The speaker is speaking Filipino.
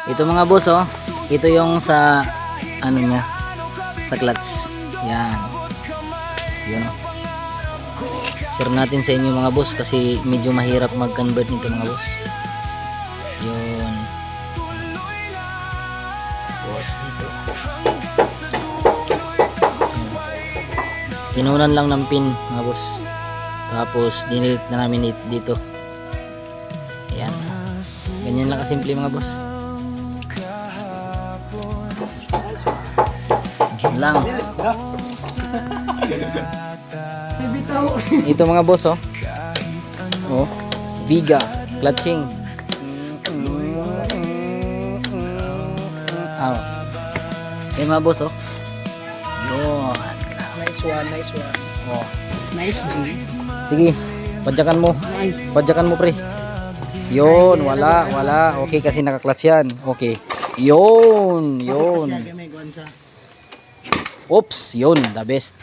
Ito mga boss, oh. Ito yung sa ano niya, sa clutch. Yan. Yun, oh. Share natin sa inyo mga boss kasi medyo mahirap mag-convert nito mga boss. Yun. Boss dito. Pinunan lang ng pin mga boss. Tapos dinilit na namin dito. Ayan. Ganyan lang kasimple mga boss. Yun lang. Ito mga boss, oh. Oh, Viga clutching. Oh. Ayan mga boss, oh. Yun. Nice one, nice one. Oh. Nice one. Sige, padyakan mo. Padyakan mo, pre. Yun, wala. Okay, kasi naka-clutch yan. Okay. Yun. May guwansa. Oops, yun, the best.